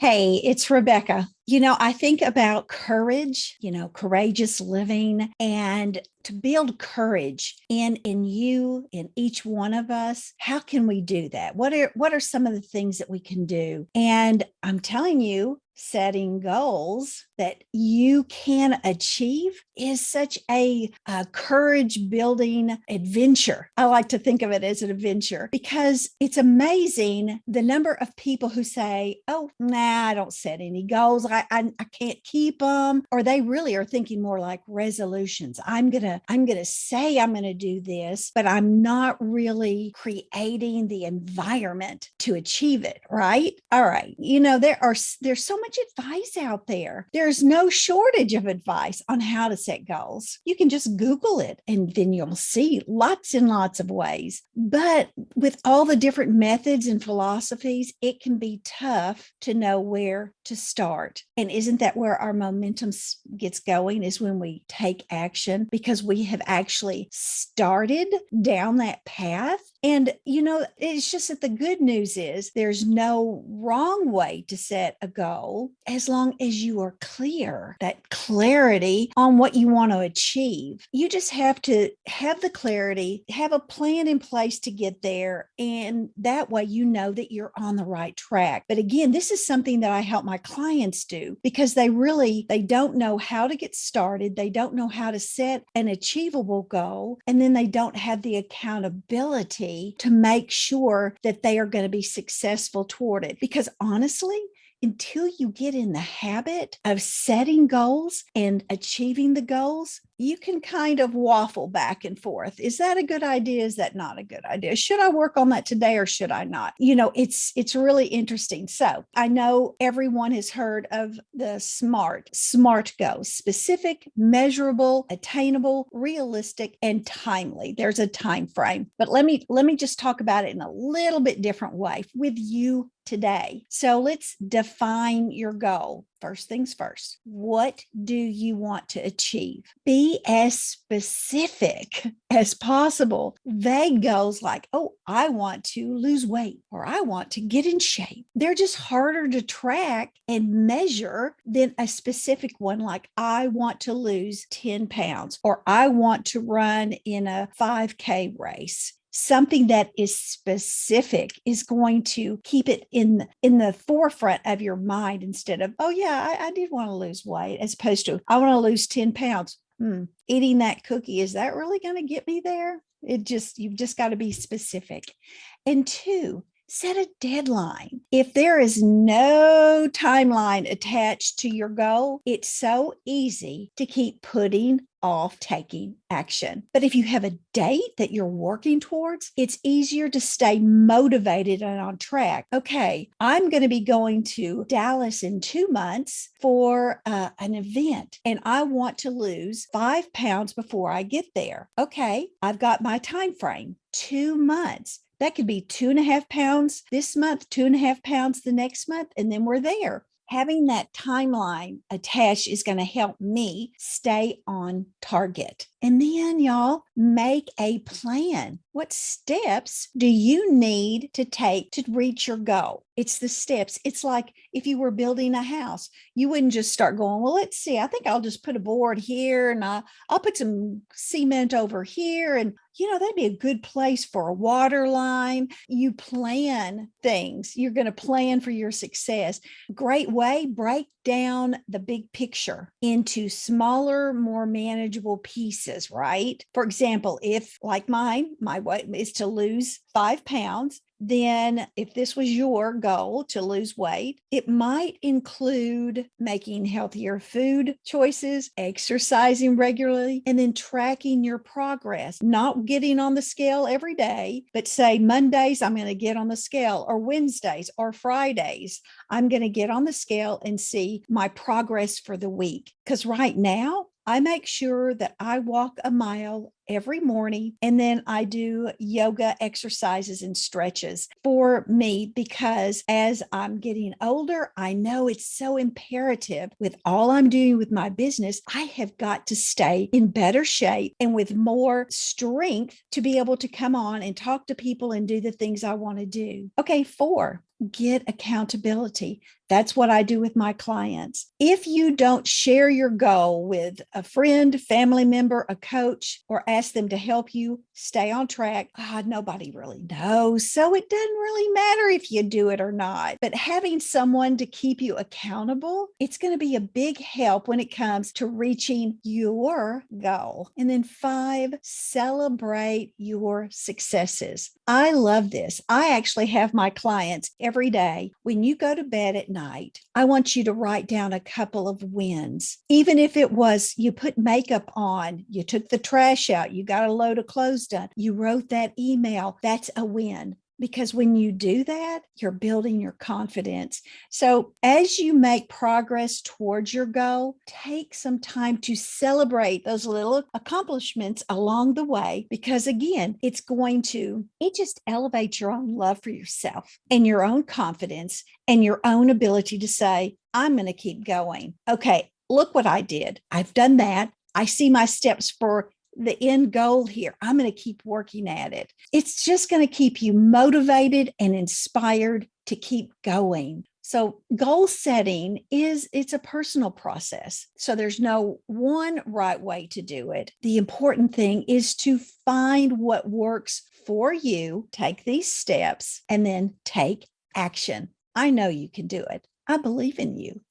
Hey, it's Rebecca. I think about courage, courageous living, and to build courage in you, in each one of us. How can we do that? What are some of the things that we can do? And I'm telling you, setting goals that you can achieve is such a courage building adventure. I like to think of it as an adventure because it's amazing the number of people who say, oh, nah, I don't set any goals. I can't keep them. Or they really are thinking more like resolutions. I'm gonna say I'm gonna do this, but I'm not really creating the environment to achieve it, right? All right. There's so much advice out there. There's no shortage of advice on how to set goals. You can just Google it and then you'll see lots and lots of ways. But with all the different methods and philosophies, it can be tough to know where to start. And isn't that where our momentum gets going, is when we take action, because we have actually started down that path. And, it's just that the good news is there's no wrong way to set a goal as long as you are clear, that clarity on what you want to achieve. You just have to have the clarity, have a plan in place to get there. And that way, you know that you're on the right track. But again, this is something that I help my clients do because they don't know how to get started. They don't know how to set an achievable goal. And then they don't have the accountability to make sure that they are going to be successful toward it. Because honestly, until you get in the habit of setting goals and achieving the goals, you can kind of waffle back and forth. Is that a good idea? Is that not a good idea? Should I work on that today or should I not? It's really interesting. So I know everyone has heard of the SMART goals: specific, measurable, attainable, realistic, and timely. There's a time frame. But let me just talk about it in a little bit different way with you today. So let's define your goal. First things first, what do you want to achieve? Be as specific as possible. Vague goals like, oh, I want to lose weight or I want to get in shape. They're just harder to track and measure than a specific one like, I want to lose 10 pounds or I want to run in a 5K race. Something that is specific is going to keep it in the forefront of your mind instead of, oh yeah, I did want to lose weight, as opposed to, I want to lose 10 pounds. Eating that cookie, is that really going to get me there? You've just got to be specific. And two, set a deadline. If there is no timeline attached to your goal, it's so easy to keep putting off taking action. But if you have a date that you're working towards, it's easier to stay motivated and on track. Okay, I'm going to be going to Dallas in 2 months for an event, and I want to lose 5 pounds before I get there. Okay, I've got my time frame, 2 months. That could be 2.5 pounds this month, 2.5 pounds the next month, and then we're there. Having that timeline attached is going to help me stay on target. And then, y'all, make a plan. What steps do you need to take to reach your goal? It's the steps. It's like if you were building a house, you wouldn't just start going, well, let's see, I think I'll just put a board here and I'll put some cement over here. And, that'd be a good place for a water line. You plan things. You're going to plan for your success. Great way, break down the big picture into smaller, more manageable pieces, right? For example, if like my weight is to lose 5 pounds, then if this was your goal to lose weight, it might include making healthier food choices, exercising regularly, and then tracking your progress, not getting on the scale every day, but say Mondays, I'm going to get on the scale, or Wednesdays or Fridays, I'm going to get on the scale and see my progress for the week. Because right now, I make sure that I walk a mile every morning. And then I do yoga exercises and stretches for me because as I'm getting older, I know it's so imperative with all I'm doing with my business. I have got to stay in better shape and with more strength to be able to come on and talk to people and do the things I want to do. Okay, 4, get accountability. That's what I do with my clients. If you don't share your goal with a friend, family member, a coach, or ask them to help you stay on track, nobody really knows. So it doesn't really matter if you do it or not. But having someone to keep you accountable, it's going to be a big help when it comes to reaching your goal. And then 5, celebrate your successes. I love this. I actually have my clients every day. When you go to bed at night, I want you to write down a couple of wins. Even if it was you put makeup on, you took the trash out, you got a load of clothes done, you wrote that email, that's a win. Because when you do that, you're building your confidence. So as you make progress towards your goal, take some time to celebrate those little accomplishments along the way, because again, it just elevates your own love for yourself and your own confidence and your own ability to say, I'm going to keep going. Okay, look what I did. I've done that. I see my steps for the end goal here. I'm going to keep working at it. It's just going to keep you motivated and inspired to keep going. So goal setting it's a personal process. So there's no one right way to do it. The important thing is to find what works for you, take these steps, and then take action. I know you can do it. I believe in you.